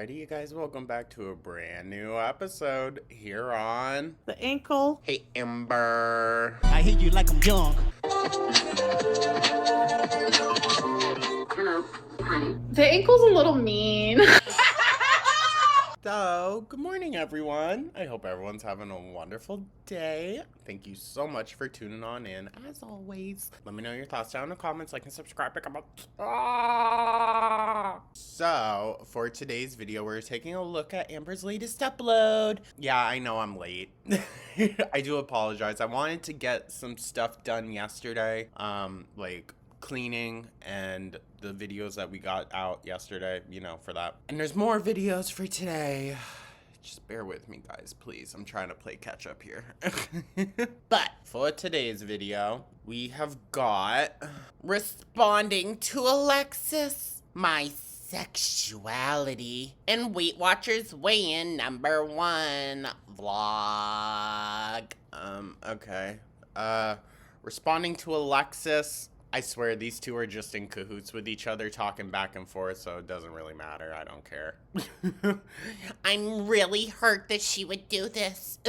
Alrighty, you guys, welcome back to a brand new episode here on The ankle. Hey Amber. I hate you like I'm young. Hello. Hi. The ankle's a little mean. So, good morning, everyone. I hope everyone's having a wonderful day. Thank you so much for tuning on in. As always, let me know your thoughts down in the comments, like and subscribe. So, for today's video, we're taking a look at Amber's latest upload. Yeah, I know I'm late. I do apologize. I wanted to get some stuff done yesterday, like cleaning and the videos that we got out yesterday, you know, for that. And there's more videos for today. Just bear with me, guys, please. I'm trying to play catch up here. But for today's video, we have got responding to Alexis, my sexuality, and Weight Watchers weigh-in #1 vlog. Okay. Responding to Alexis. I swear these two are just in cahoots with each other, talking back and forth, so it doesn't really matter. I don't care. I'm really hurt that she would do this.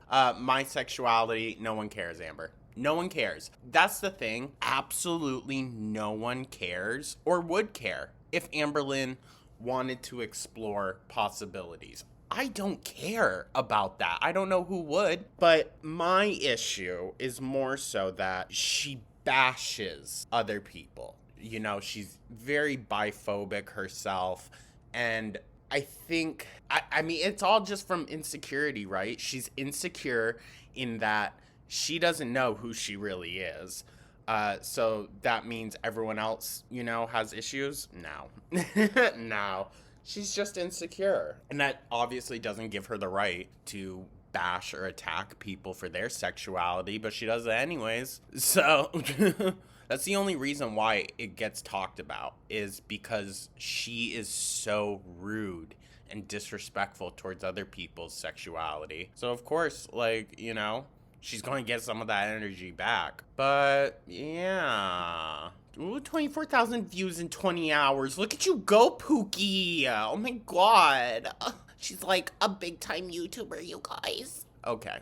My sexuality, no one cares, Amber. No one cares. That's the thing. Absolutely no one cares or would care if Amberlynn wanted to explore possibilities. I don't care about that. I don't know who would, but my issue is more so that she bashes other people. You know, she's very biphobic herself, and I think, I mean, it's all just from insecurity, right? She's insecure in that she doesn't know who she really is. So that means everyone else, you know, has issues? No. No. She's just insecure. And that obviously doesn't give her the right to bash or attack people for their sexuality, but she does it anyways. So that's the only reason why it gets talked about, is because she is so rude and disrespectful towards other people's sexuality. So of course, like, you know, she's going to get some of that energy back. But yeah. Ooh, 24,000 views in 20 hours. Look at you go, Pookie. Oh my god. She's like a big time YouTuber, you guys. Okay.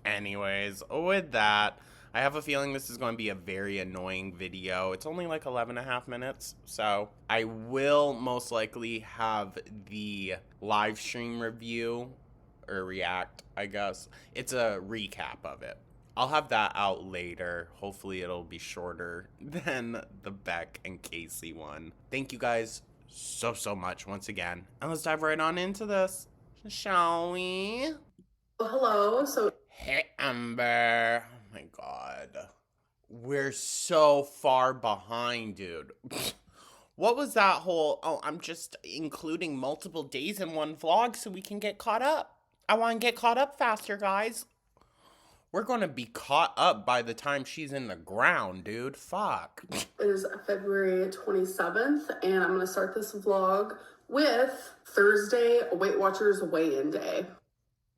Anyways, with that, I have a feeling this is going to be a very annoying video. It's only like 11.5 minutes, so I will most likely have the live stream review or react, I guess. It's a recap of it. I'll have that out later. Hopefully it'll be shorter than the Beck and Casey one. Thank you guys so much once again. And let's dive right on into this, shall we? Hello. So Hey, Amber. Oh my god. We're so far behind, dude. What was that whole, oh, I'm just including multiple days in one vlog so we can get caught up. I want to get caught up faster, guys. We're going to be caught up by the time she's in the ground, dude. Fuck. it is February 27th, and I'm going to start this vlog with Thursday, Weight Watchers weigh-in day.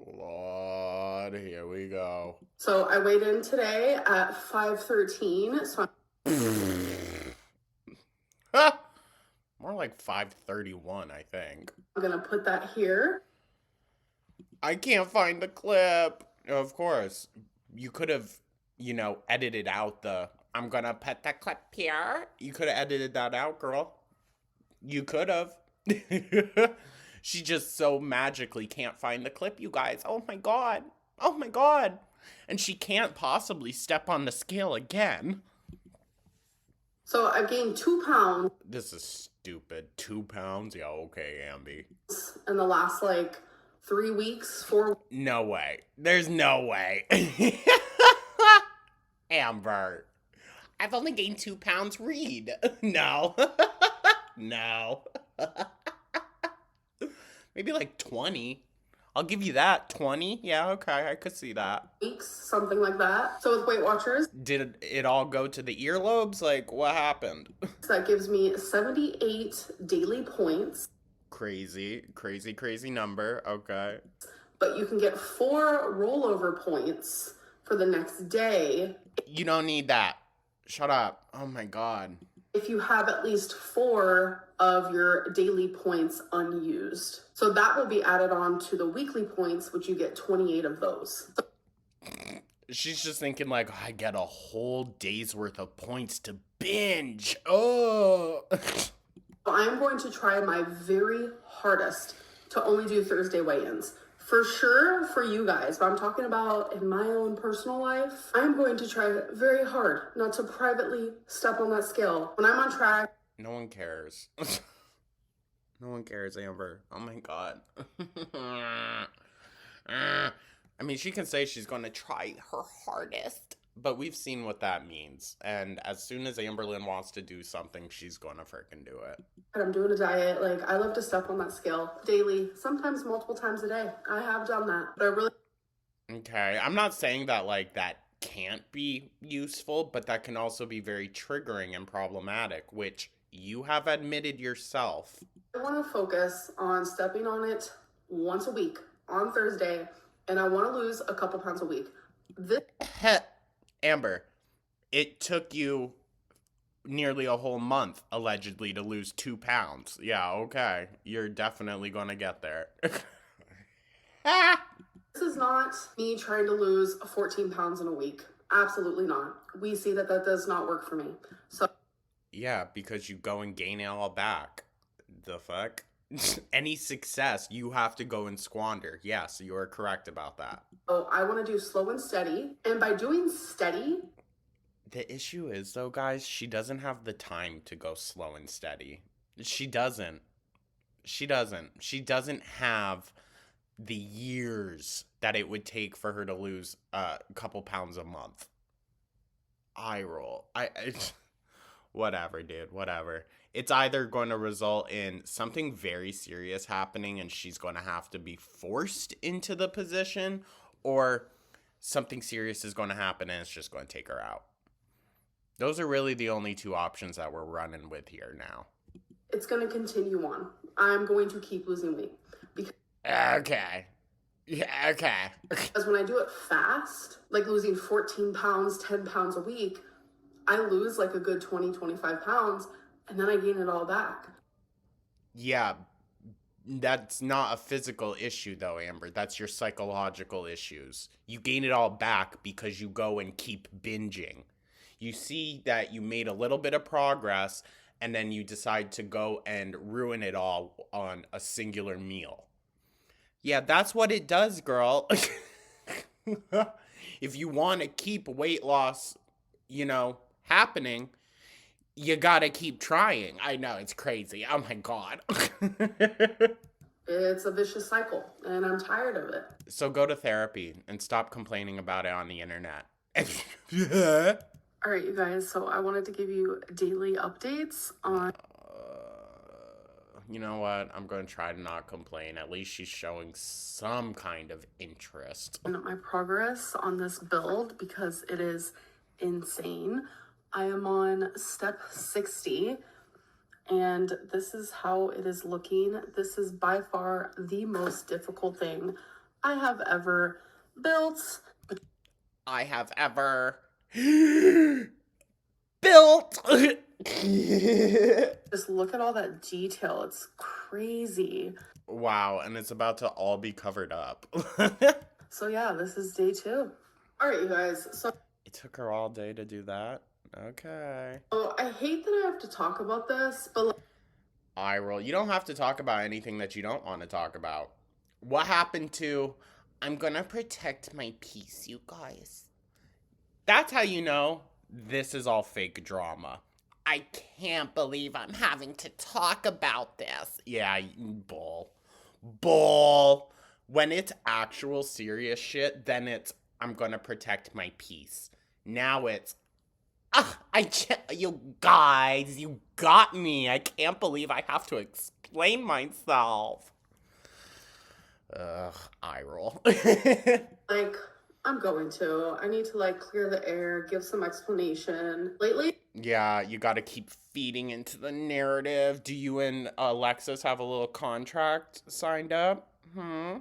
Lord, here we go. So I weighed in today at 5:13. So More like 5:31, I think. I'm going to put that here. I can't find the clip. Of course, you could have, you know, edited out the, I'm gonna put the clip here. You could have edited that out, girl. You could have. She just so magically can't find the clip, you guys. Oh my god. Oh my god. And she can't possibly step on the scale again. So I gained 2 pounds. This is stupid. 2 pounds? Yeah, okay, Amby. In the last, like, 3 weeks, 4. No way. There's no way. Amber. I've only gained 2 pounds. Read. No. No. Maybe like 20. I'll give you that. 20? Yeah, okay. I could see that. Weeks, something like that. So with Weight Watchers, Did it all go to the earlobes? Like, what happened? that gives me 78 daily points. Crazy number. Okay. But you can get 4 rollover points for the next day. You don't need that. Shut up. Oh my god. if you have at least 4 of your daily points unused. So that will be added on to the weekly points, which you get 28 of those. She's just thinking like, I get a whole day's worth of points to binge. Oh. I'm going to try my very hardest to only do Thursday weigh-ins. For sure for you guys, but I'm talking about in my own personal life, I'm going to try very hard not to privately step on that scale. When I'm on track. No one cares. No one cares, Amber. Oh my god. I mean, she can say she's going to try her hardest, but we've seen what that means. And as soon as Amberlynn wants to do something, she's going to freaking do it. I'm doing a diet. Like, I love to step on that scale daily, sometimes multiple times a day. I have done that, but I really. Okay, I'm not saying that, like, that can't be useful, but that can also be very triggering and problematic, which you have admitted yourself. I want to focus on stepping on it once a week on Thursday, and I want to lose a couple pounds a week. Amber, it took you nearly a whole month, allegedly, to lose 2 pounds. Yeah, okay. You're definitely going to get there. This is not me trying to lose 14 pounds in a week. Absolutely not. We see that does not work for me. So. Yeah, because you go and gain it all back. The fuck? Any success, you have to go and squander. Yes, you are correct about that. Oh, I want to do slow and steady. And by doing steady. The issue is, though, guys, she doesn't have the time to go slow and steady. She doesn't. She doesn't have the years that it would take for her to lose a couple pounds a month. Eye roll. Whatever, dude, whatever. It's either going to result in something very serious happening and she's going to have to be forced into the position, or something serious is going to happen and it's just going to take her out. Those are really the only 2 options that we're running with here now. It's going to continue on. I'm going to keep losing weight. Okay. Yeah, okay. Because when I do it fast, like losing 14 pounds, 10 pounds a week, I lose like a good 20, 25 pounds, and then I gain it all back. Yeah, that's not a physical issue, though, Amber. That's your psychological issues. You gain it all back because you go and keep binging. You see that you made a little bit of progress, and then you decide to go and ruin it all on a singular meal. Yeah, that's what it does, girl. If you want to keep weight loss, happening, you gotta keep trying. I know, it's crazy. Oh my god. It's a vicious cycle, and I'm tired of it. So go to therapy and stop complaining about it on the internet. All right, you guys, so I wanted to give you daily updates on. You know what? I'm going to try to not complain. At least she's showing some kind of interest. My progress on this build, because it is insane. I am on step 60, and this is how it is looking. This is by far the most difficult thing I have ever built. I have ever built. Just look at all that detail. It's crazy. Wow, and it's about to all be covered up. So yeah, this is day 2. All right, you guys. So it took her all day to do that. Okay. Oh, I hate that I have to talk about this, but eye roll. You don't have to talk about anything that you don't want to talk about. What happened to, I'm gonna protect my peace, you guys. That's how you know this is all fake drama. I can't believe I'm having to talk about this. Yeah, bull. Bull. When it's actual serious shit, then it's, I'm gonna protect my peace. Now it's, you guys, you got me. I can't believe I have to explain myself. Ugh, eye roll. like, I'm going to. I need to, clear the air, give some explanation. Lately? Yeah, you gotta keep feeding into the narrative. Do you and Alexis have a little contract signed up? Are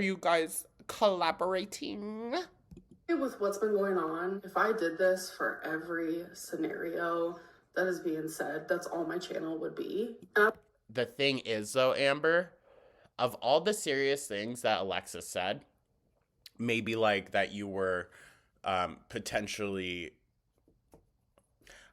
you guys collaborating? With what's been going on, if I did this for every scenario that is being said, that's all my channel would be. The thing is, though, Amber, of all the serious things that Alexis said, maybe like that you were potentially,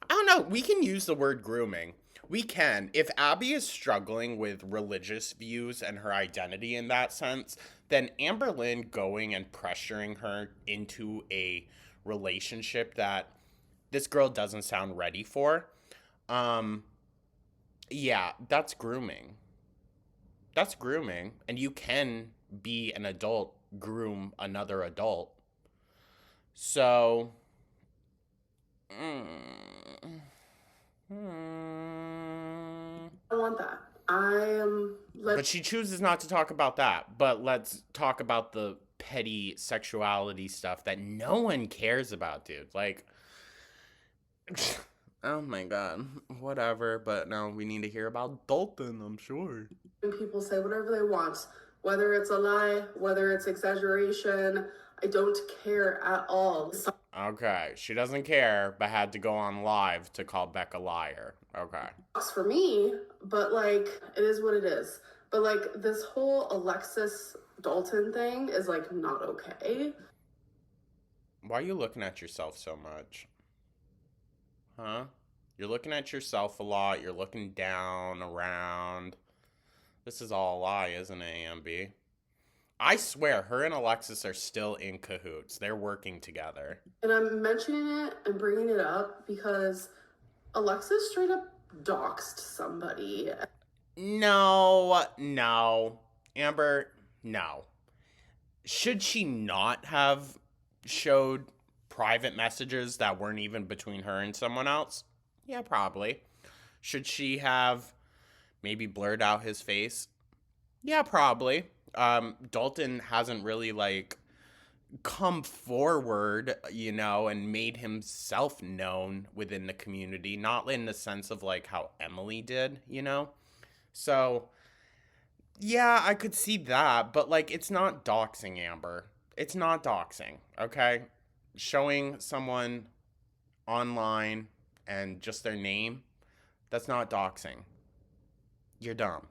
I don't know, we can use the word grooming. We can. If Abby is struggling with religious views and her identity in that sense, then Amberlynn going and pressuring her into a relationship that this girl doesn't sound ready for, um, yeah, that's grooming. That's grooming. And you can be an adult, groom another adult. So, mm, I want that. But she chooses not to talk about that. But let's talk about the petty sexuality stuff that no one cares about, dude. Like, oh my god, whatever. But no, we need to hear about Dalton, I'm sure. People say whatever they want, whether it's a lie, whether it's exaggeration. I don't care at all. Okay, she doesn't care, but had to go on live to call Beck a liar. Okay. For me, but like, it is what it is. But like, this whole Alexis Dalton thing is like not okay. Why are you looking at yourself so much? Huh? You're looking at yourself a lot. You're looking down, around. This is all a lie, isn't it, Amby? I swear, her and Alexis are still in cahoots. They're working together. And I'm mentioning it and bringing it up because Alexis straight up doxed somebody. No. Amber, no. Should she not have showed private messages that weren't even between her and someone else? Yeah, probably. Should she have maybe blurred out his face? Yeah, probably. Dalton hasn't really, like, come forward, and made himself known within the community. Not in the sense of, like, how Emily did, So, yeah, I could see that. But, like, it's not doxing, Amber. It's not doxing, okay? Showing someone online and just their name, that's not doxing. You're dumb.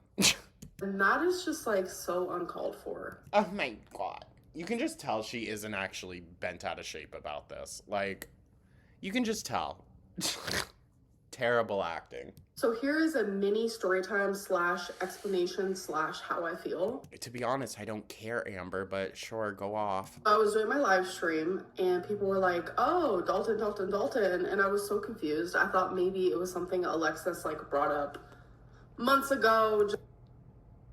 And that is just like so uncalled for. Oh my god. You can just tell she isn't actually bent out of shape about this. Like, you can just tell. Terrible acting. So here is a mini storytime / explanation / how I feel. To be honest, I don't care, Amber, but sure, go off. I was doing my live stream and people were like, oh, Dalton. And I was so confused. I thought maybe it was something Alexis like brought up months ago.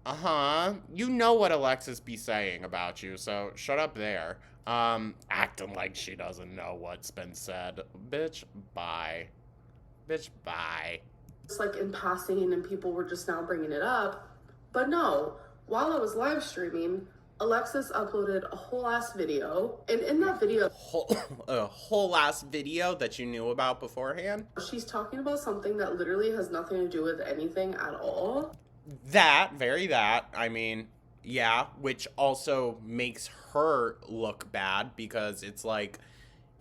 Uh-huh. You know what Alexis be saying about you, so shut up there. Acting like she doesn't know what's been said. Bitch, bye. Bitch, bye. It's like in passing and people were just now bringing it up. But no, while I was live streaming, Alexis uploaded a whole ass video. And in that video, a whole ass video that you knew about beforehand? She's talking about something that literally has nothing to do with anything at all. That, I mean, yeah, which also makes her look bad because it's like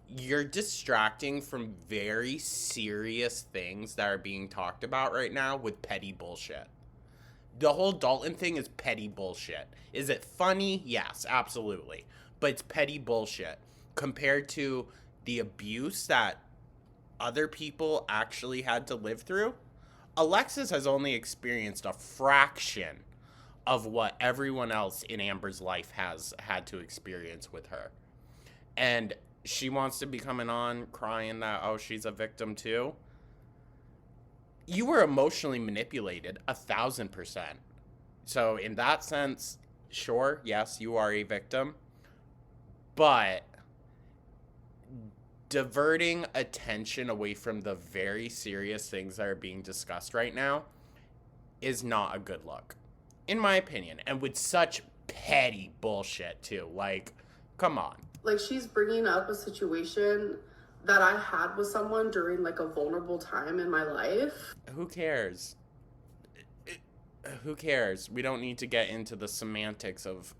you're distracting from very serious things that are being talked about right now with petty bullshit. The whole Dalton thing is petty bullshit. Is it funny? Yes, absolutely. But it's petty bullshit compared to the abuse that other people actually had to live through. Alexis has only experienced a fraction of what everyone else in Amber's life has had to experience with her. And she wants to be coming on crying that, oh, she's a victim too. You were emotionally manipulated 1,000%. So in that sense, sure, yes, you are a victim. But diverting attention away from the very serious things that are being discussed right now is not a good look, in my opinion. And with such petty bullshit, too. Like, come on. Like, she's bringing up a situation that I had with someone during, like, a vulnerable time in my life. Who cares? Who cares? We don't need to get into the semantics of,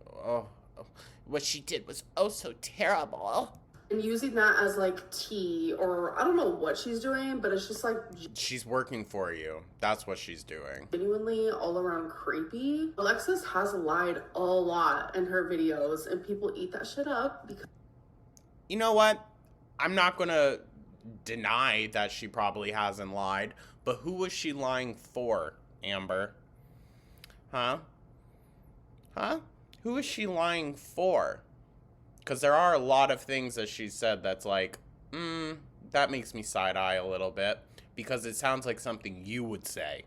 what she did was oh so terrible. and using that as like tea, or I don't know what she's doing, but it's just like She's working for you. That's what she's doing. genuinely all around creepy. Alexis has lied a lot in her videos, and people eat that shit up because You know what? I'm not gonna deny that she probably hasn't lied, but who was she lying for, Amber? Huh? Huh? Who is she lying for? Because there are a lot of things that she said that's like, that makes me side-eye a little bit. Because it sounds like something you would say.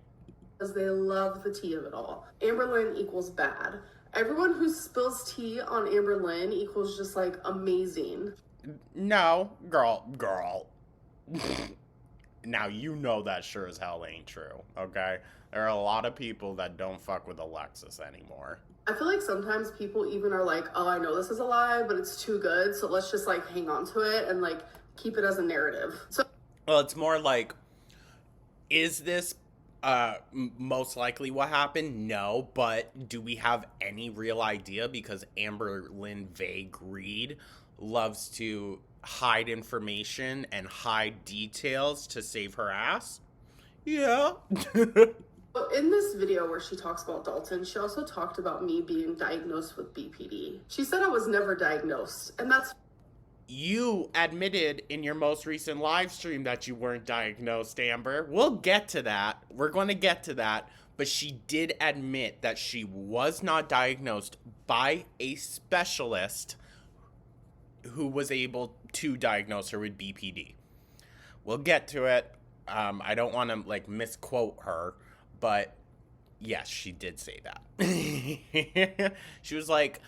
they love the tea of it all. Amberlynn equals bad. Everyone who spills tea on Amberlynn equals just like amazing. No, girl. Now, you know that sure as hell ain't true, okay? There are a lot of people that don't fuck with Alexis anymore. I feel like sometimes people even are like, oh, I know this is a lie, but it's too good, so let's just like hang on to it and like keep it as a narrative. So, well, it's more like, is this most likely what happened? No, but do we have any real idea? Because Amberlynn Vague Reed loves to hide information and hide details to save her ass. Yeah. in this video where she talks about Dalton, she also talked about me being diagnosed with BPD. She said I was never diagnosed, and that's You admitted in your most recent live stream that you weren't diagnosed, Amber. We'll get to that. We're going to get to that. But she did admit that she was not diagnosed by a specialist who was able to diagnose her with BPD. We'll get to it. I don't want to like misquote her, but yes, she did say that. She was like,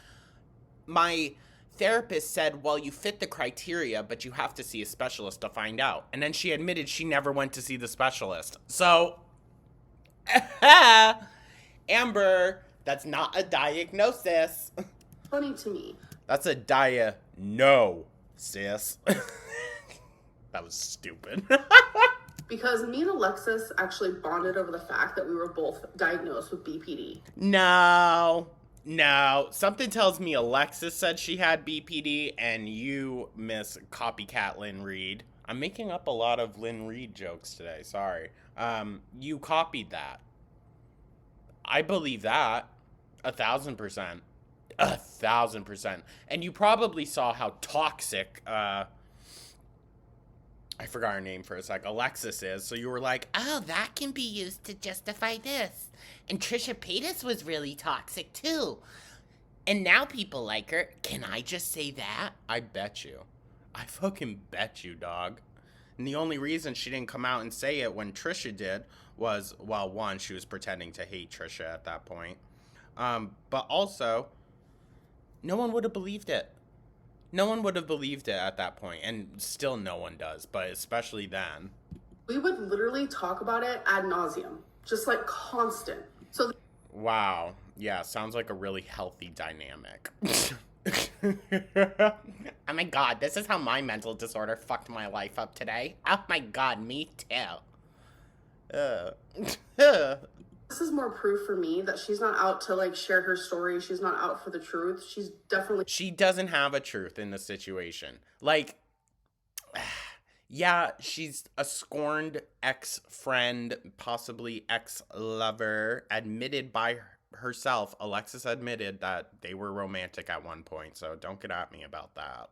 my therapist said, well, you fit the criteria, but you have to see a specialist to find out. And then she admitted she never went to see the specialist. So, Amber, that's not a diagnosis. funny to me. That's a dia-no, sis. That was stupid. Because me and Alexis actually bonded over the fact that we were both diagnosed with BPD. No. Something tells me Alexis said she had BPD and you, Miss Copycat Lynn Reed. I'm making up a lot of Lynn Reed jokes today, sorry. You copied that. I believe that. 1,000%. 1,000%. And you probably saw how toxic, I forgot her name for a sec, Alexis is, so you were like, oh, that can be used to justify this. And Trisha Paytas was really toxic, too. And now people like her. Can I just say that? I bet you. I fucking bet you, dog. And the only reason she didn't come out and say it when Trisha did was, well, one, she was pretending to hate Trisha at that point. But also, no one would have believed it. No one would have believed it at that point, and still no one does, but especially then. We would literally talk about it ad nauseum, just like constant. So wow. Yeah, sounds like a really healthy dynamic. Oh my god, this is how my mental disorder fucked my life up today. Oh my god, me too. this is more proof for me that she's not out to like share her story. She's not out for the truth. She's definitely... She doesn't have a truth in the situation. Like, yeah, she's a scorned ex-friend, possibly ex-lover, admitted by herself. Alexis admitted that they were romantic at one point, so don't get at me about that.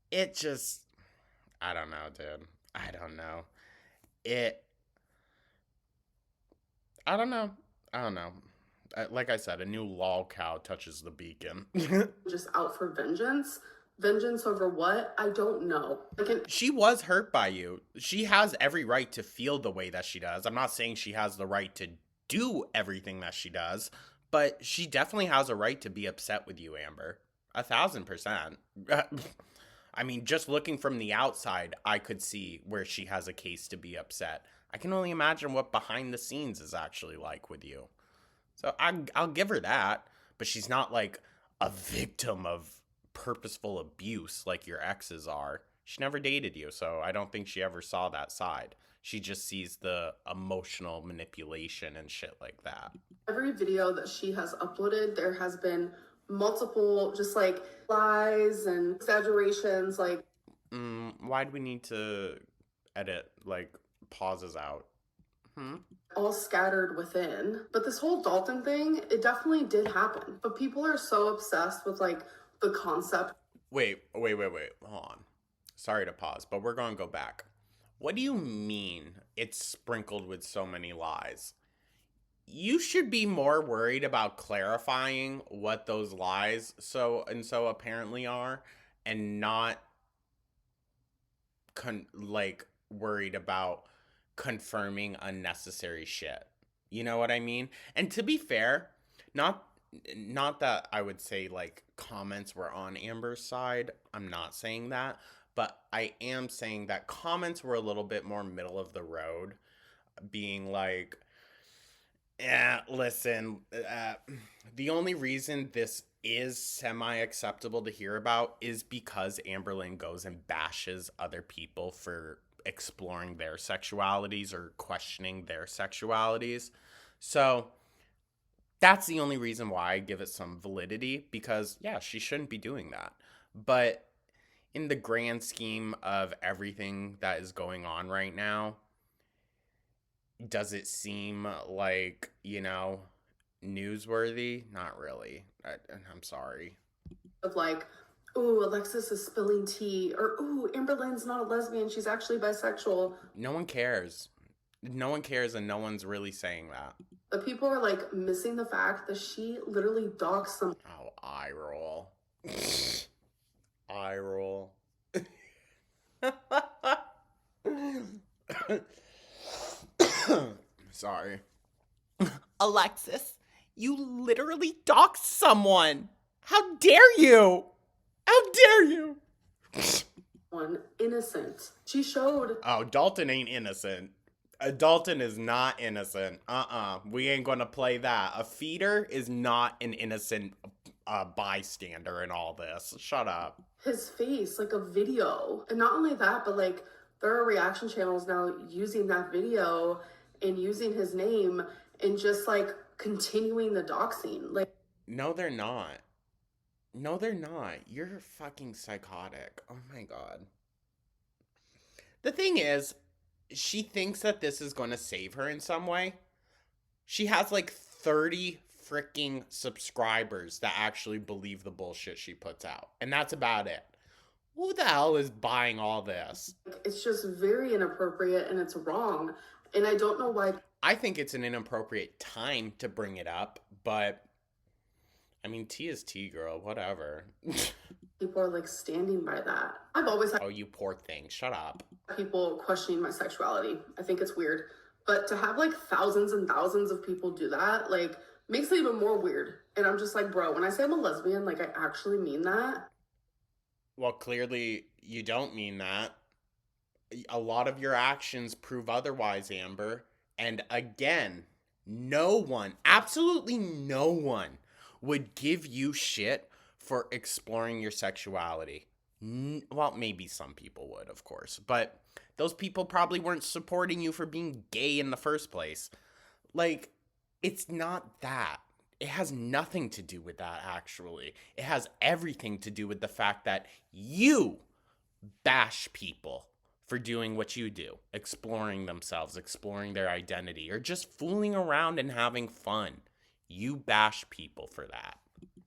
It just, I don't know, dude. I don't know. I don't know. Like I said, a new lol cow touches the beacon. just out for vengeance. Vengeance over what? I don't know. She was hurt by you. She has every right to feel the way that she does. I'm not saying she has the right to do everything that she does, but she definitely has a right to be upset with you, Amber. 1,000%. I mean, just looking from the outside, I could see where she has a case to be upset. I can only imagine what behind the scenes is actually like with you. So I'll give her that, but she's not like a victim of purposeful abuse like your exes are. She never dated you, so I don't think she ever saw that side. She just sees the emotional manipulation and shit like that. Every video that she has uploaded, there has been multiple just like lies and exaggerations, like Why do we need to edit, like, pauses out? all scattered within. But this whole Dalton thing, it definitely did happen. But people are so obsessed with like the concept. Wait. Hold on. Sorry to pause, but we're going to go back. What do you mean it's sprinkled with so many lies? You should be more worried about clarifying what those lies so apparently are, and not worried about confirming unnecessary shit. You know what I mean? And to be fair, not that I would say like comments were on Amber's side. I'm not saying that, but I am saying that comments were a little bit more middle of the road, being like, yeah, listen, the only reason this is semi-acceptable to hear about is because Amberlynn goes and bashes other people for exploring their sexualities or questioning their sexualities. So that's the only reason why I give it some validity, because, yeah, she shouldn't be doing that. But in the grand scheme of everything that is going on right now, does it seem like, newsworthy? Not really. I'm sorry. Of like, ooh, Alexis is spilling tea, or ooh, Amberlynn's not a lesbian, she's actually bisexual. No one cares. No one cares, and no one's really saying that. But people are like missing the fact that she literally doxed some. Oh, eye roll. Eye roll. Sorry. Alexis, you literally doxed someone. How dare you? How dare you? One innocent. She showed. Oh, Dalton ain't innocent. Dalton is not innocent. We ain't gonna play that. A feeder is not an innocent bystander in all this. Shut up. His face, like a video. And not only that, but like there are reaction channels now using that video and using his name and just like continuing the doxing. Like, no, they're not. No, they're not. You're fucking psychotic. Oh my god. The thing is, she thinks that this is going to save her in some way. She has like 30 freaking subscribers that actually believe the bullshit she puts out. And that's about it. Who the hell is buying all this? It's just very inappropriate and it's wrong. And I don't know why. I think it's an inappropriate time to bring it up, but I mean, tea is tea, girl. Whatever. People are like standing by that. I've always had Oh, you poor thing. Shut up. people questioning my sexuality. I think it's weird. But to have like thousands and thousands of people do that, like, makes it even more weird. And I'm just like, bro, when I say I'm a lesbian, like, I actually mean that. Well, clearly you don't mean that. A lot of your actions prove otherwise, Amber. And again, no one, absolutely no one, would give you shit for exploring your sexuality. Well, maybe some people would, of course. But those people probably weren't supporting you for being gay in the first place. Like, it's not that. It has nothing to do with that, actually. It has everything to do with the fact that you bash people for doing what you do, exploring themselves, exploring their identity, or just fooling around and having fun. You bash people for that.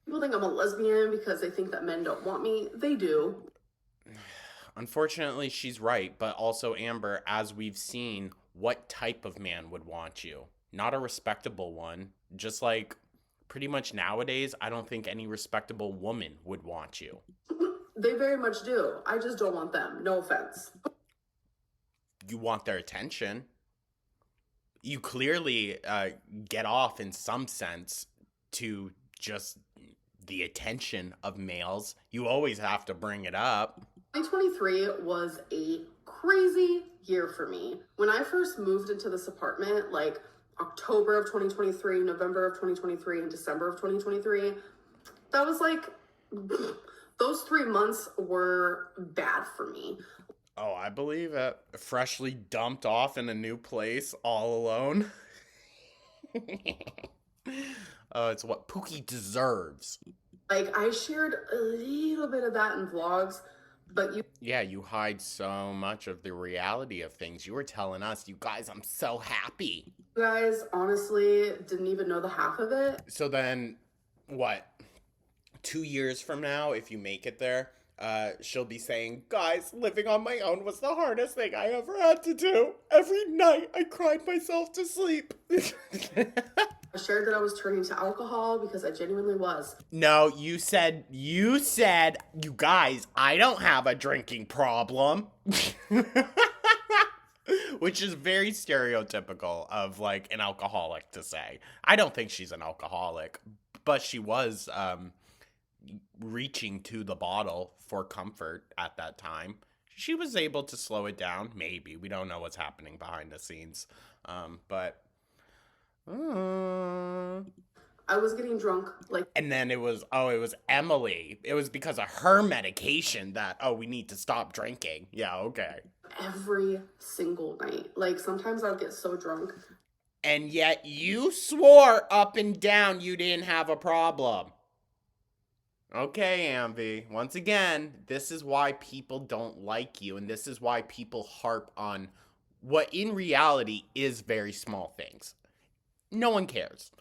People think I'm a lesbian because they think that men don't want me. They do. Unfortunately, she's right, but also, Amber, as we've seen, what type of man would want you? Not a respectable one. Just like pretty much nowadays, I don't think any respectable woman would want you. They very much do. I just don't want them. No offense. You want their attention. You clearly get off in some sense to just the attention of males. You always have to bring it up. 2023 was a crazy year for me. When I first moved into this apartment, like October of 2023, November of 2023, and December of 2023, that was like, those 3 months were bad for me. Oh, I believe it. Freshly dumped off in a new place, all alone. Oh, it's what Pookie deserves. Like, I shared a little bit of that in vlogs, but you Yeah, you hide so much of the reality of things. You were telling us, you guys, I'm so happy. guys honestly didn't even know the half of it. So then, what? 2 years from now, if you make it there, she'll be saying, guys, living on my own was the hardest thing I ever had to do. Every night I cried myself to sleep. I shared that I was turning to alcohol because I genuinely was. No, you guys, I don't have a drinking problem. Which is very stereotypical of like an alcoholic to say. I don't think she's an alcoholic, but she was reaching to the bottle for comfort at that time. She was able to slow it down, maybe. We don't know what's happening behind the scenes. But I was getting drunk like, and then it was Emily. It was because of her medication that we need to stop drinking. Yeah, okay. every single night. Like, sometimes I would get so drunk. And yet you swore up and down you didn't have a problem. Okay, Ambi. Once again, this is why people don't like you, and this is why people harp on what in reality is very small things. No one cares.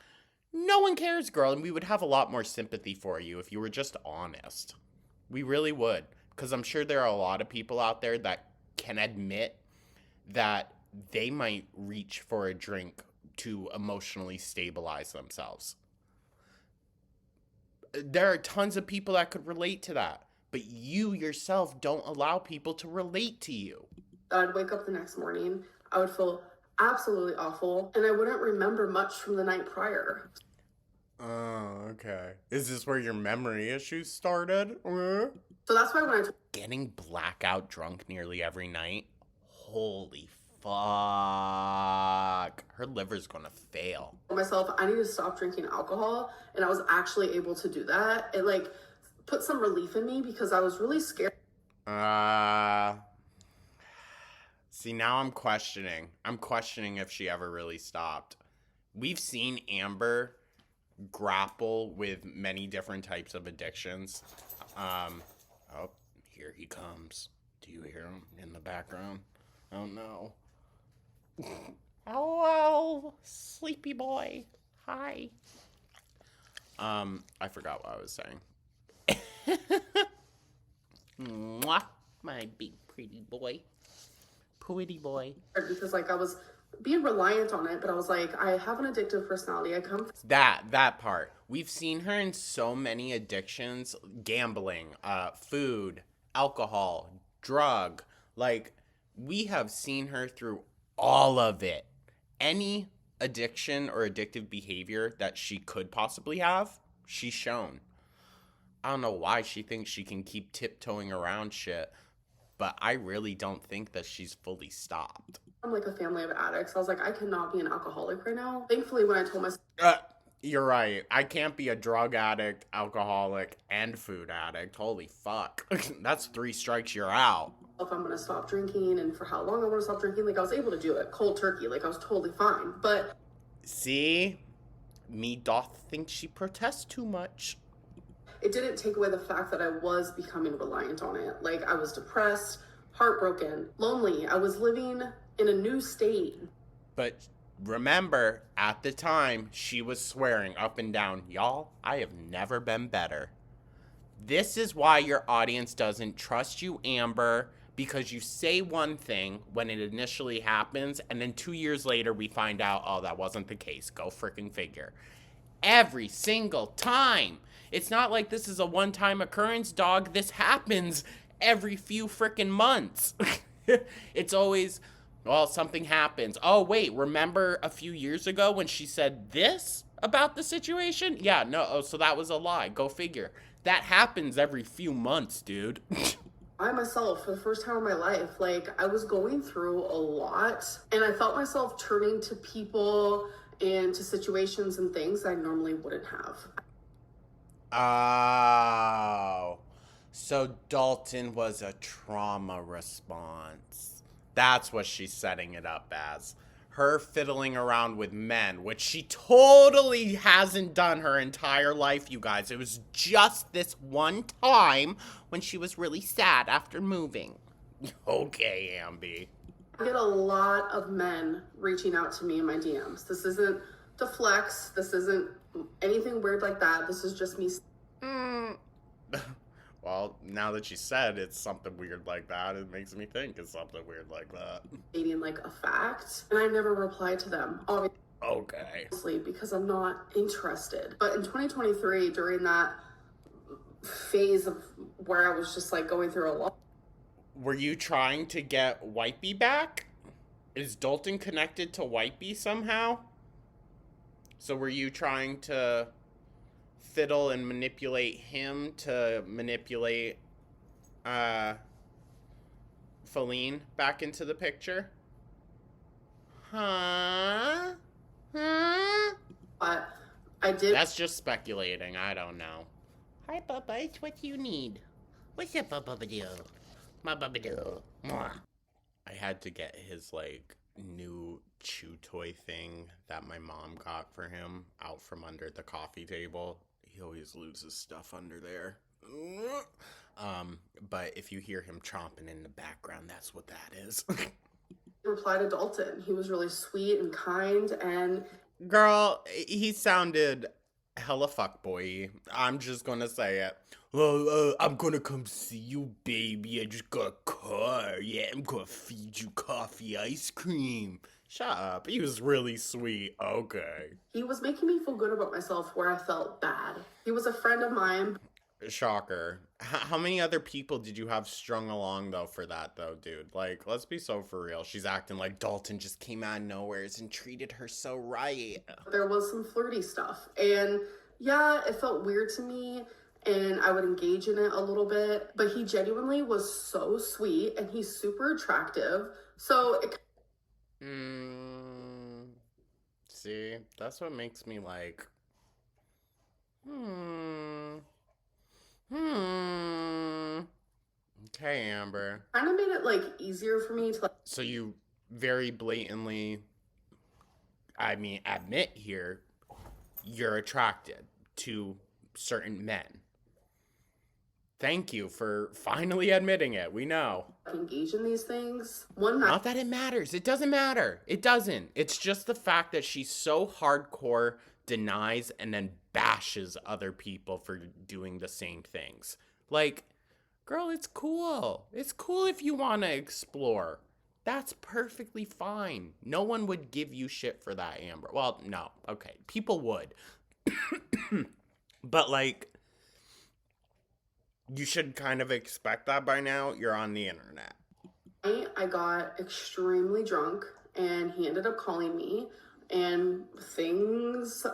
No one cares, girl, and we would have a lot more sympathy for you if you were just honest. We really would, because I'm sure there are a lot of people out there that can admit that they might reach for a drink to emotionally stabilize themselves. There are tons of people that could relate to that, but you yourself don't allow people to relate to you. I'd wake up the next morning, I would feel absolutely awful, and I wouldn't remember much from the night prior. Oh, okay. Is this where your memory issues started? So that's why when I Getting blackout drunk nearly every night? Holy fuck. Her liver's gonna fail. told myself I need to stop drinking alcohol, and I was actually able to do that, it like put some relief in me because I was really scared. See, now I'm questioning. I'm questioning if she ever really stopped. We've seen Amber grapple with many different types of addictions. Oh, here he comes. Do you hear him in the background? Oh no. Hello, sleepy boy. Hi. I forgot what I was saying. Mwah, my big pretty boy. Pretty boy. Because like I was being reliant on it, but I was like, I have an addictive personality. I come That part. We've seen her in so many addictions, gambling, food, alcohol, drug. Like, we have seen her through all of it. Any addiction or addictive behavior that she could possibly have, she's shown. I don't know why she thinks she can keep tiptoeing around shit, but I really don't think that she's fully stopped. from like a family of addicts. I was like, I cannot be an alcoholic right now. Thankfully, when I told myself You're right. I can't be a drug addict, alcoholic, and food addict. Holy fuck. That's 3 strikes, you're out. I'm gonna stop drinking and for how long I want to stop drinking, like I was able to do it cold turkey, like I was totally fine. But See? Me doth think she protests too much. it didn't take away the fact that I was becoming reliant on it. Like I was depressed, heartbroken, lonely. I was living in a new state. But remember, at the time, she was swearing up and down, y'all, I have never been better. This is why your audience doesn't trust you, Amber, because you say one thing when it initially happens, and then 2 years later we find out, oh, that wasn't the case. Go freaking figure. Every single time. It's not like this is a one-time occurrence, dog. This happens every few freaking months. It's always, well, something happens. Oh, wait, remember a few years ago when she said this about the situation? Yeah, no, oh, so that was a lie. Go figure. That happens every few months, dude. I myself, for the first time in my life, like I was going through a lot, and I felt myself turning to people and to situations and things I normally wouldn't have. Oh, so Dalton was a trauma response. That's what she's setting it up as. her fiddling around with men, which she totally hasn't done her entire life, you guys. It was just this one time when she was really sad after moving. Okay, Ambi. I get a lot of men reaching out to me in my DMs. This isn't to flex. This isn't anything weird like that. This is just me. Well, now that you said it's something weird like that, it makes me think it's something weird like that. Stating like a fact, and I never reply to them. Okay. Obviously, because I'm not interested. But in 2023, during that phase of where I was just like going through a lot. Were you trying to get Wipey back? Is Dalton connected to Wipey somehow? So were you trying to fiddle and manipulate him to manipulate Feline back into the picture? Huh? But I did. That's just speculating. I don't know. Hi, Bubba. It's what you need. What's up, Bubba-do? My Bubba-do. Mwah. I had to get his, like, new chew toy thing that my mom got for him out from under the coffee table. He always loses stuff under there. But if you hear him chomping in the background, that's what that is. Reply to Dalton. He was really sweet and kind, and girl, he sounded hella fuckboy-y. I'm just gonna say it. Well, I'm gonna come see you, baby. I just got a car. Yeah, I'm gonna feed you coffee ice cream. Shut up. He was really sweet. Okay. He was making me feel good about myself where I felt bad. He was a friend of mine. Shocker. How many other people did you have strung along, though, for that, though, dude? Like, let's be so for real. She's acting like Dalton just came out of nowhere and treated her so right. There was some flirty stuff. And yeah, it felt weird to me. And I would engage in it a little bit. But he genuinely was so sweet. And he's super attractive. So it... See, that's what makes me like... Okay, Amber. kind of made it, like, easier for me to... like... So you very blatantly, admit here, you're attracted to certain men. Thank you for finally admitting it. We know. engage in these things. One night... Not that it matters. It doesn't matter. It doesn't. It's just the fact that she's so hardcore, denies, and then bashes other people for doing the same things. Like, girl, it's cool. It's cool if you want to explore. That's perfectly fine. No one would give you shit for that, Amber. Well, no. Okay. People would. But, like, you should kind of expect that by now. You're on the internet. I got extremely drunk, and he ended up calling me, and things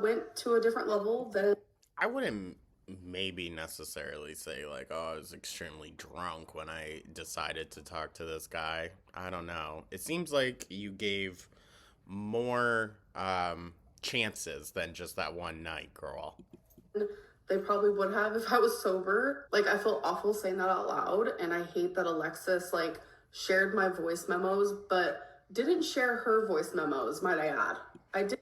went to a different level than... I wouldn't maybe necessarily say, like, oh, I was extremely drunk when I decided to talk to this guy. I don't know. It seems like you gave more chances than just that one night, girl. They probably would have if I was sober. Like, I feel awful saying that out loud, and I hate that Alexis, like, shared my voice memos, but didn't share her voice memos, might I add. I did.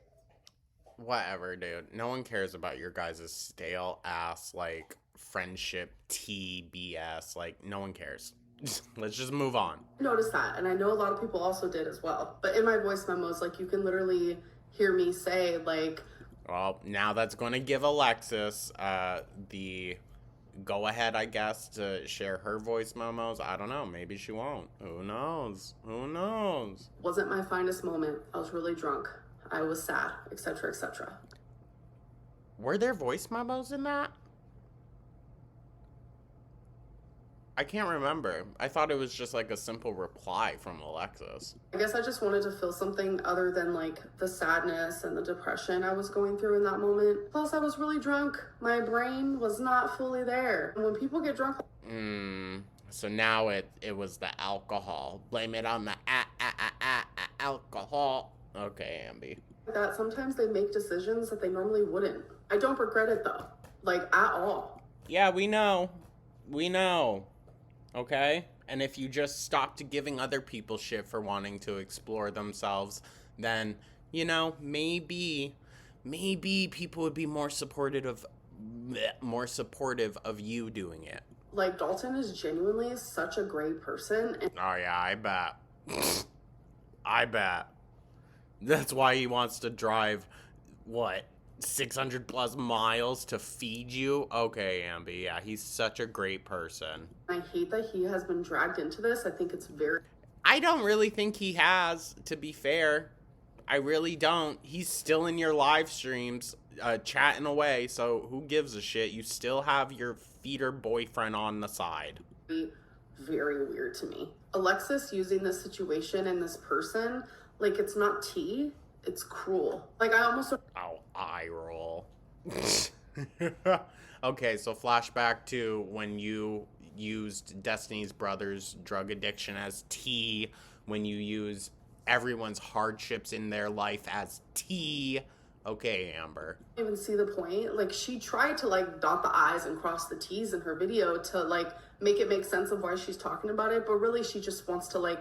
Whatever, dude. No one cares about your guys' stale ass, like, friendship TBS. Like, no one cares. Let's just move on. Notice that, and I know a lot of people also did as well. But in my voice memos, like, you can literally hear me say, like... Well, now that's going to give Alexis the go-ahead, I guess, to share her voice memos. I don't know. Maybe she won't. Who knows? Who knows? Wasn't my finest moment. I was really drunk. I was sad, etc., etc. Were there voice memos in that? I can't remember. I thought it was just like a simple reply from Alexis. I guess I just wanted to feel something other than like the sadness and the depression I was going through in that moment. Plus, I was really drunk. My brain was not fully there. And when people get drunk... So now it was the alcohol. Blame it on the alcohol. Okay, Ambi. That sometimes they make decisions that they normally wouldn't. I don't regret it though. Like, at all. Yeah, we know. We know. Okay? And if you just stopped giving other people shit for wanting to explore themselves, then, maybe people would be more supportive of you doing it. Like, Dalton is genuinely such a great person. And Oh yeah, I bet. I bet. That's why he wants to drive, 600 plus miles to feed you? Okay, Amby, yeah, he's such a great person. I hate that he has been dragged into this. I think it's very... I don't really think he has, to be fair. I really don't. He's still in your live streams, chatting away, so who gives a shit? You still have your feeder boyfriend on the side. very weird to me. Alexis using this situation and this person, like, it's not tea, it's cruel. Like, I almost... Oh, eye roll. Okay, so flashback to when you used Destiny's brother's drug addiction as tea, when you use everyone's hardships in their life as tea. Okay, Amber. I don't even see the point. Like, she tried to, like, dot the I's and cross the T's in her video to, like, make it make sense of why she's talking about it, but really she just wants to, like,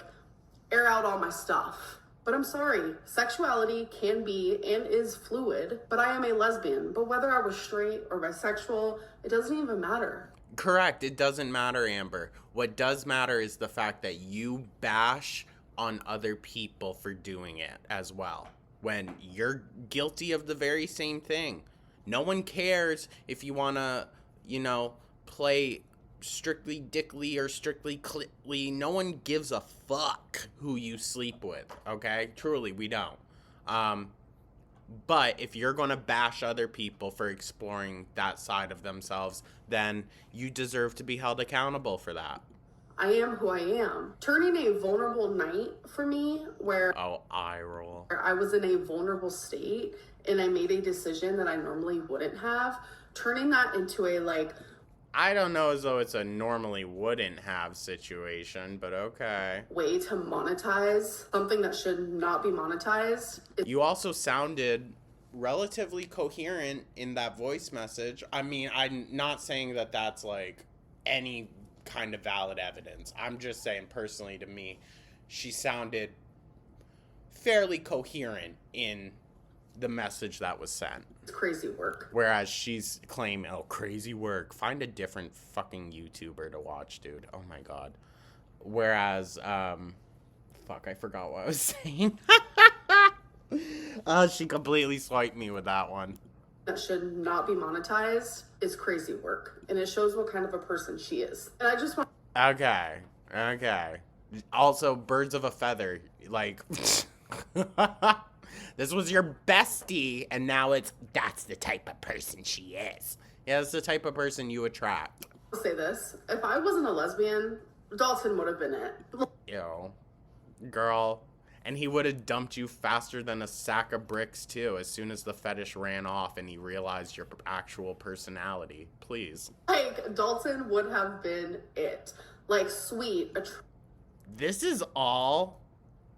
air out all my stuff. But I'm sorry, sexuality can be and is fluid, but I am a lesbian. But whether I was straight or bisexual, it doesn't even matter. Correct, it doesn't matter, Amber. What does matter is the fact that you bash on other people for doing it as well, when you're guilty of the very same thing. No one cares if you want to, play strictly dickly or strictly clitly. No one gives a fuck who you sleep with, okay? Truly, we don't. But if you're going to bash other people for exploring that side of themselves, then you deserve to be held accountable for that. I am who I am. Turning a vulnerable night for me where Oh, eye roll. I was in a vulnerable state and I made a decision that I normally wouldn't have, turning that into a, like... I don't know as though it's a normally wouldn't have situation, but okay. way to monetize something that should not be monetized. You also sounded relatively coherent in that voice message. I mean, I'm not saying that that's like any kind of valid evidence. I'm just saying personally to me, she sounded fairly coherent in the message that was sent. It's crazy work. Whereas she's claiming, oh, crazy work. Find a different fucking YouTuber to watch, dude. Oh my god. Whereas, fuck, I forgot what I was saying. She completely swiped me with that one. That should not be monetized is crazy work. And it shows what kind of a person she is. And I just want... Okay. Also, birds of a feather. Like, this was your bestie, and now that's the type of person she is. Yeah, that's the type of person you attract. I'll say this. If I wasn't a lesbian, Dalton would have been it. Ew. Girl. And he would have dumped you faster than a sack of bricks, too, as soon as the fetish ran off and he realized your actual personality. Please. Like, Dalton would have been it. Like, sweet. This is all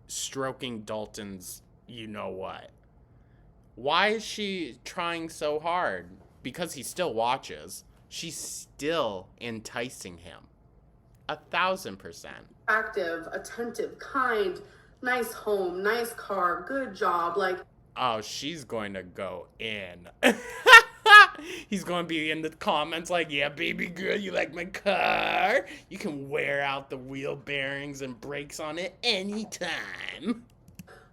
stroking Dalton's you-know-what. Why is she trying so hard? Because he still watches. She's still enticing him. 1,000%. Active, attentive, kind, nice home, nice car, good job, like... Oh, she's going to go in. He's going to be in the comments like, yeah, baby girl, you like my car? You can wear out the wheel bearings and brakes on it anytime.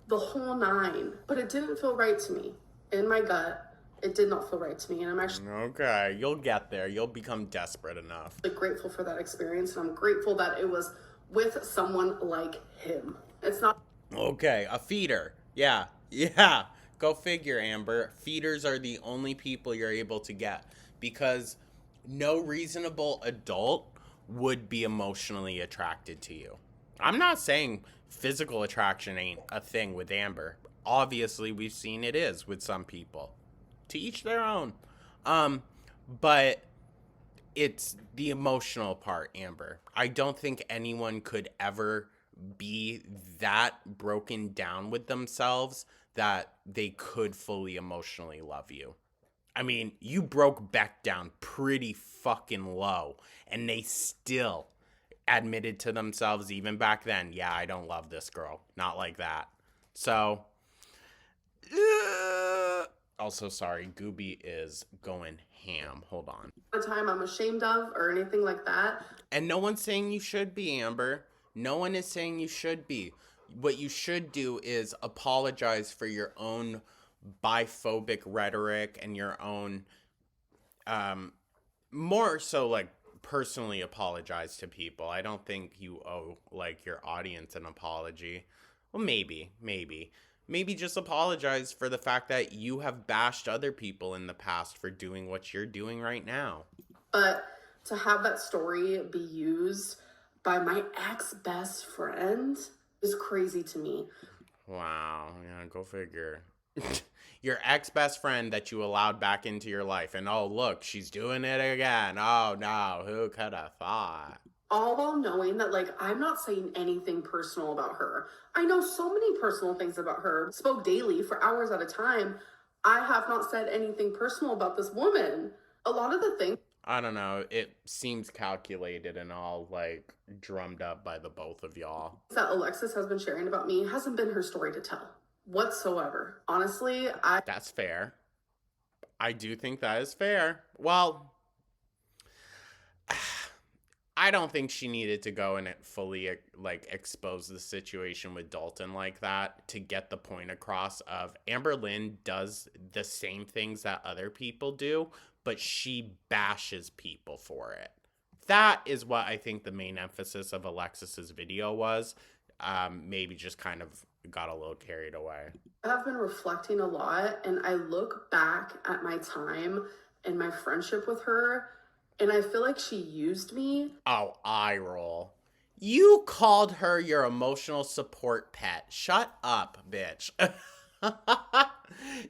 The whole nine. But it didn't feel right to me. In my gut, it did not feel right to me. And I'm actually... Okay, you'll get there. You'll become desperate enough. grateful for that experience. And I'm grateful that it was with someone like him. It's not... Okay, a feeder. Yeah. Go figure, Amber. Feeders are the only people you're able to get because no reasonable adult would be emotionally attracted to you. I'm not saying physical attraction ain't a thing with Amber. Obviously, we've seen it is with some people. To each their own. But it's the emotional part, Amber. I don't think anyone could ever be that broken down with themselves that they could fully emotionally love you. I mean, you broke Beck down pretty fucking low, and they still admitted to themselves even back then, yeah, I don't love this girl. Not like that. So, also, sorry, Gooby is going ham. Hold on. The time I'm ashamed of or anything like that. And no one's saying you should be, Amber. No one is saying you should be. What you should do is apologize for your own biphobic rhetoric and your own, more so like personally apologize to people. I don't think you owe like your audience an apology. Well, maybe just apologize for the fact that you have bashed other people in the past for doing what you're doing right now. But to have that story be used by my ex-best friend is crazy to me. Wow, yeah, go figure. Your ex-best friend that you allowed back into your life, and oh look, she's doing it again. Oh no, who could have thought? All while knowing that, like, I'm not saying anything personal about her. I know so many personal things about her, spoke daily for hours at a time. I have not said anything personal about this woman. A lot of the things, I don't know, it seems calculated and all like drummed up by the both of y'all. that Alexis has been sharing about me hasn't been her story to tell whatsoever. Honestly, That's fair. I do think that is fair. Well, I don't think she needed to go and fully like expose the situation with Dalton like that to get the point across of Amberlynn does the same things that other people do, but she bashes people for it. That is what I think the main emphasis of Alexis's video was. Maybe just kind of got a little carried away. have been reflecting a lot, and I look back at my time and my friendship with her, and I feel like she used me. Oh, eye roll. You called her your emotional support pet. Shut up, bitch.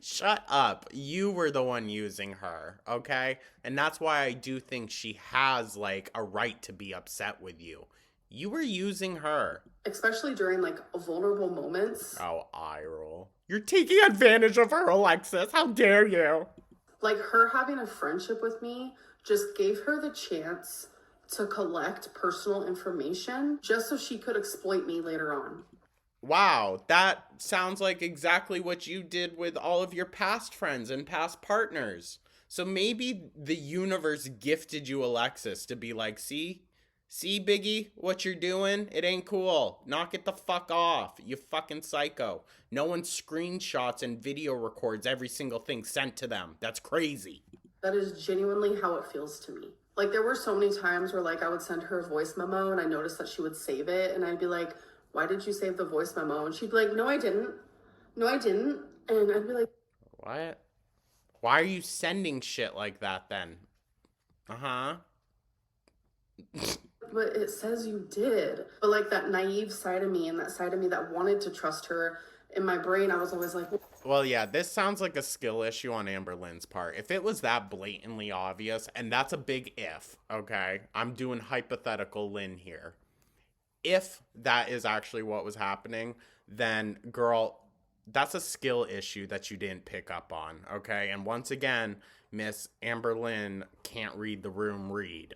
Shut up. You were the one using her, okay? And that's why I do think she has, like, a right to be upset with you. You were using her. Especially during like vulnerable moments. Oh, eye roll. You're taking advantage of her, Alexis. How dare you? Like, her having a friendship with me just gave her the chance to collect personal information just so she could exploit me later on. Wow, that sounds like exactly what you did with all of your past friends and past partners. So maybe the universe gifted you Alexis to be like, see, Biggie, what you're doing? It ain't cool. Knock it the fuck off, you fucking psycho. No one screenshots and video records every single thing sent to them. That's crazy. That is genuinely how it feels to me. Like, there were so many times where like I would send her a voice memo and I noticed that she would save it, and I'd be like, why did you save the voice memo? And she'd be like, no, I didn't. No, I didn't. And I'd be like, what? Why are you sending shit like that then? Uh-huh. but it says you did. But like that naive side of me and that side of me that wanted to trust her, in my brain, I was always like, well, yeah, this sounds like a skill issue on Amberlynn's part. If it was that blatantly obvious, and that's a big if, okay? I'm doing hypothetical Lynn here. If that is actually what was happening, then, girl, that's a skill issue that you didn't pick up on, okay? And once again, Miss Amberlynn can't read the room read.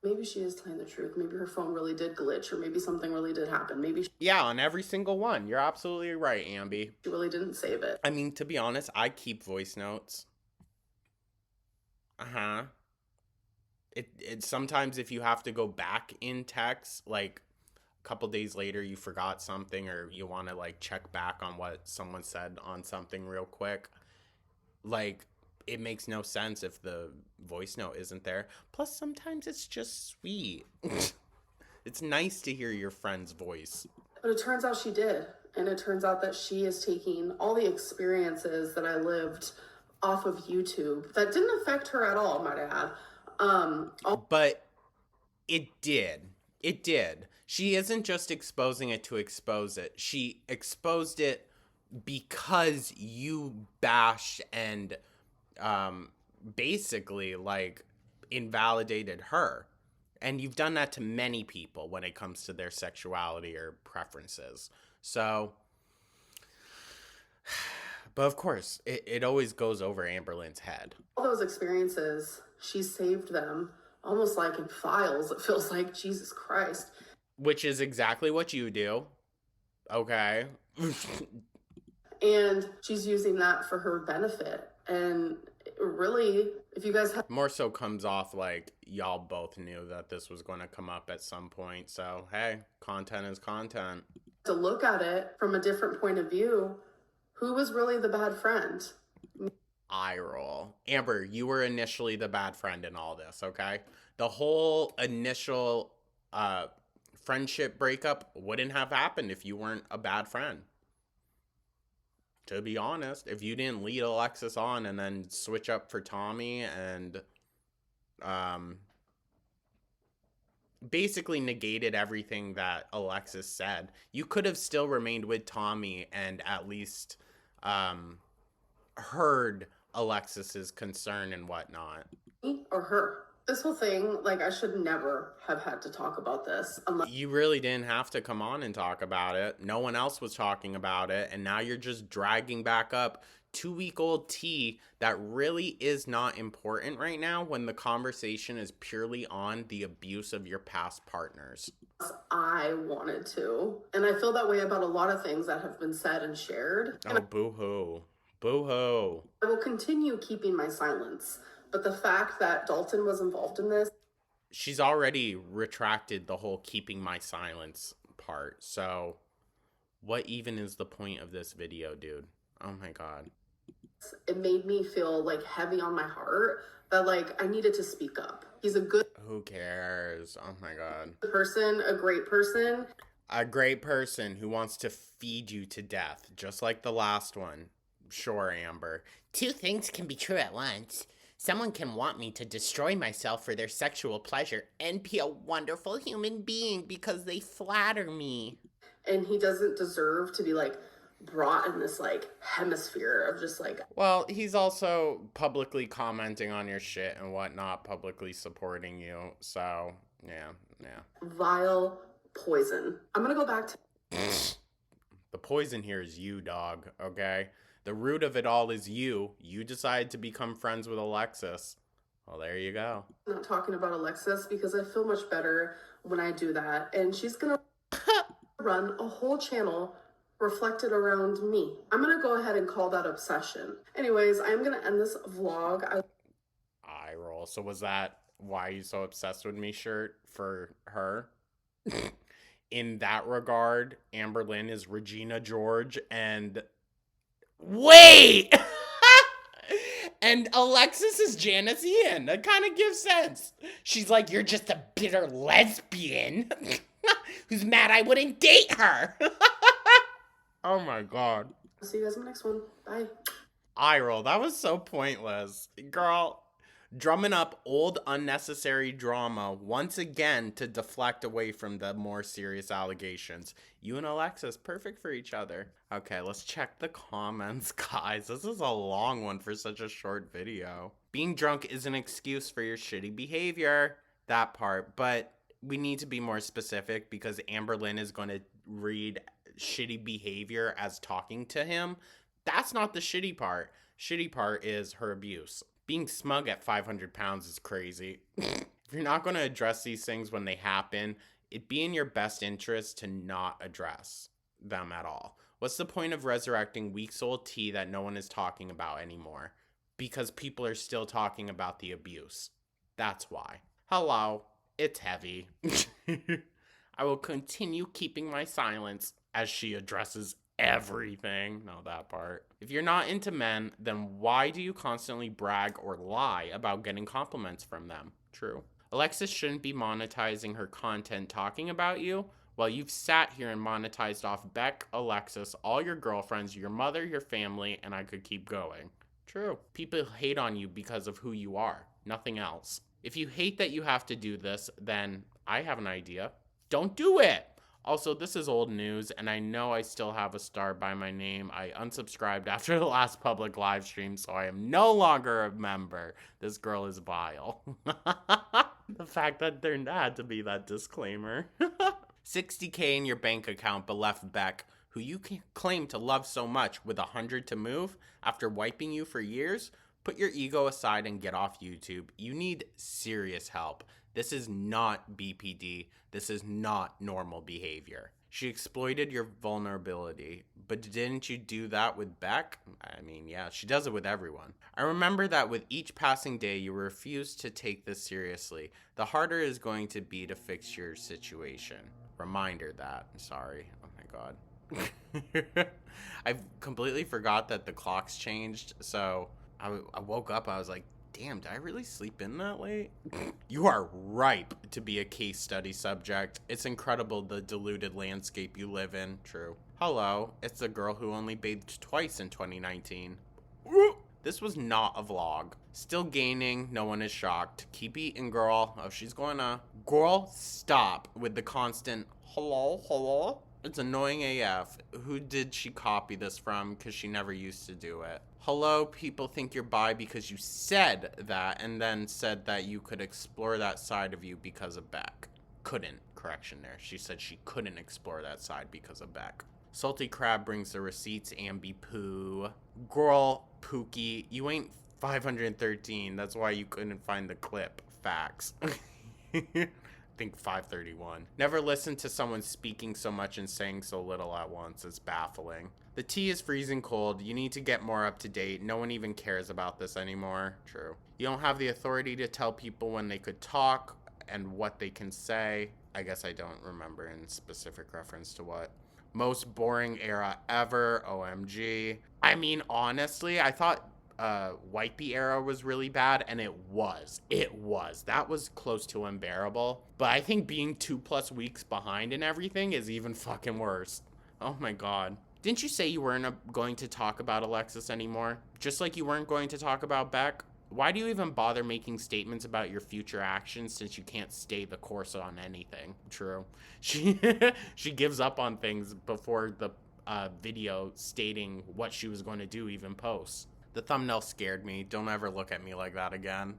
maybe she is telling the truth. Maybe her phone really did glitch, or maybe something really did happen. Maybe yeah, on every single one. You're absolutely right, Amby. she really didn't save it. I mean, to be honest, I keep voice notes. Uh-huh. It sometimes if you have to go back in text, like a couple days later you forgot something or you want to like check back on what someone said on something real quick, like it makes no sense if the voice note isn't there. Plus sometimes it's just sweet. It's nice to hear your friend's voice. But it turns out she did. And it turns out that she is taking all the experiences that I lived off of YouTube that didn't affect her at all, might I add. But it did. It did. She isn't just exposing it to expose it. She exposed it because you bashed and basically like invalidated her. And you've done that to many people when it comes to their sexuality or preferences. So, but of course, it always goes over Amberlynn's head. All those experiences, she saved them almost like in files. It feels like, Jesus Christ. Which is exactly what you do. Okay. And she's using that for her benefit. And really, if you guys have more so comes off like y'all both knew that this was going to come up at some point. So, hey, content is content. to look at it from a different point of view, who was really the bad friend? Eye roll. Amber, you were initially the bad friend in all this, okay? The whole initial friendship breakup wouldn't have happened if you weren't a bad friend. To be honest, if you didn't lead Alexis on and then switch up for Tommy and basically negated everything that Alexis said, you could have still remained with Tommy and at least heard Alexis's concern and whatnot. Me or her? This whole thing, like, I should never have had to talk about this. You really didn't have to come on and talk about it. No one else was talking about it. And now you're just dragging back up 2-week-old tea that really is not important right now when the conversation is purely on the abuse of your past partners. I wanted to. And I feel that way about a lot of things that have been said and shared. Oh, boo-hoo. Boo-hoo. I will continue keeping my silence. But the fact that Dalton was involved in this. She's already retracted the whole keeping my silence part. So what even is the point of this video, dude? Oh my God. It made me feel like heavy on my heart that like I needed to speak up. He's a good. Who cares? Oh my God. Person, a great person. A great person who wants to feed you to death, just like the last one. Sure, Amber. Two things can be true at once. Someone can want me to destroy myself for their sexual pleasure and be a wonderful human being because they flatter me. And he doesn't deserve to be like brought in this like hemisphere of just like. Well, he's also publicly commenting on your shit and whatnot, publicly supporting you. So, yeah. Vile poison. I'm gonna go back to. The poison here is you, dog, okay? The root of it all is you. You decide to become friends with Alexis. Well, there you go. I'm not talking about Alexis because I feel much better when I do that. And she's gonna run a whole channel reflected around me. I'm gonna go ahead and call that obsession. Anyways, I'm gonna end this vlog. Eye roll. So was that why you so obsessed with me shirt for her? In that regard, Amberlynn is Regina George and... Wait! And Alexis is Janice Ian. That kind of gives sense. She's like, you're just a bitter lesbian who's mad I wouldn't date her. Oh my God. I'll see you guys in the next one. Bye. Eye roll. That was so pointless. Girl, drumming up old unnecessary drama once again to deflect away from the more serious allegations. You and Alexis, perfect for each other. Okay, let's check the comments, guys. This is a long one for such a short video. Being drunk is an excuse for your shitty behavior. That part. But we need to be more specific because Amberlynn is going to read shitty behavior as talking to him. That's not the shitty part. Shitty part is her abuse. Being smug at 500 pounds is crazy. If you're not going to address these things when they happen, it'd be in your best interest to not address them at all. What's the point of resurrecting weeks-old tea that no one is talking about anymore? Because people are still talking about the abuse. That's why. Hello, it's heavy. I will continue keeping my silence as she addresses everything. No, that part. If you're not into men, then why do you constantly brag or lie about getting compliments from them? True. Alexis shouldn't be monetizing her content talking about you. Well, you've sat here and monetized off Beck, Alexis, all your girlfriends, your mother, your family, and I could keep going. True. People hate on you because of who you are, nothing else. If you hate that you have to do this, then I have an idea. Don't do it! Also, this is old news, and I know I still have a star by my name. I unsubscribed after the last public live stream, so I am no longer a member. This girl is vile. The fact that there had to be that disclaimer. $60K in your bank account, but left Beck, who you claim to love so much, with $100 to move after wiping you for years? Put your ego aside and get off YouTube. You need serious help. This is not BPD. This is not normal behavior. She exploited your vulnerability, but didn't you do that with Beck? I mean, yeah, she does it with everyone. I remember that with each passing day, you refuse to take this seriously. The harder it is going to be to fix your situation. Reminder that. Sorry. Oh my God. I completely forgot that the clocks changed, so I woke up, I was like, damn, did I really sleep in that late? You are ripe to be a case study subject. It's incredible the deluded landscape you live in. True. Hello, it's the girl who only bathed twice in 2019. This was not a vlog. Still gaining, no one is shocked. Keep eating, girl. Oh, she's going to. Girl, stop with the constant hello, hello. It's annoying AF. Who did she copy this from? Because she never used to do it. Hello, people think you're bi because you said that and then said that you could explore that side of you because of Beck. Couldn't. Correction there. She said she couldn't explore that side because of Beck. Salty Crab brings the receipts, Ambi Poo. Girl, Pookie, you ain't 513. That's why you couldn't find the clip. Facts. I think 531. Never listen to someone speaking so much and saying so little at once. It's baffling. The tea is freezing cold. You need to get more up to date. No one even cares about this anymore. True. You don't have the authority to tell people when they could talk and what they can say. I guess I don't remember in specific reference to what. Most boring era ever. OMG. I mean, honestly, I thought Wipey era was really bad, and it was. That was close to unbearable. But I think being 2+ weeks behind and everything is even fucking worse. Oh my God. Didn't you say you weren't going to talk about Alexis anymore? Just like you weren't going to talk about Beck? Why do you even bother making statements about your future actions since you can't stay the course on anything? True. She gives up on things before the video stating what she was going to do even posts. The thumbnail scared me. Don't ever look at me like that again.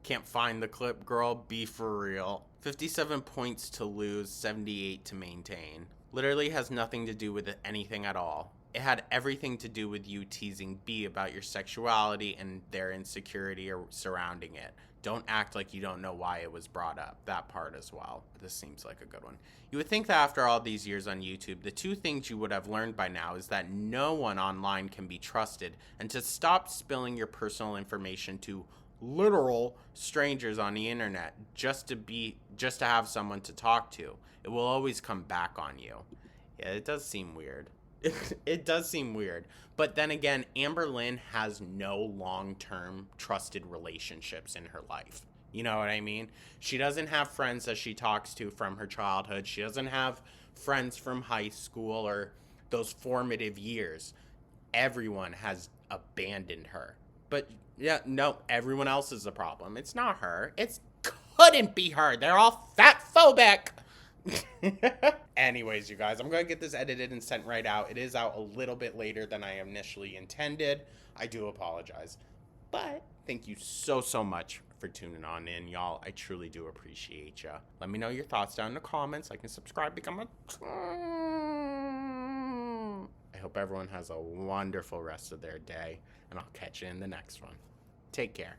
Can't find the clip, girl. Be for real. 57 points to lose, 78 to maintain. Literally has nothing to do with anything at all. It had everything to do with you teasing B about your sexuality and their insecurity surrounding it. Don't act like you don't know why it was brought up. That part as well. This seems like a good one. You would think that after all these years on YouTube, the two things you would have learned by now is that no one online can be trusted, and to stop spilling your personal information to literal strangers on the internet just to have someone to talk to. It will always come back on you. Yeah, it does seem weird. It does seem weird. But then again, Amberlynn has no long-term trusted relationships in her life. You know what I mean? She doesn't have friends that she talks to from her childhood. She doesn't have friends from high school or those formative years. Everyone has abandoned her. But yeah, no, everyone else is the problem. It's not her. It couldn't be her. They're all fat phobic. Anyways, you guys, I'm going to get this edited and sent right out. It is out a little bit later than I initially intended. I do apologize. But thank you so much for tuning on in, y'all. I truly do appreciate ya. Let me know your thoughts down in the comments. Like and subscribe, become a... I hope everyone has a wonderful rest of their day, and I'll catch you in the next one. Take care.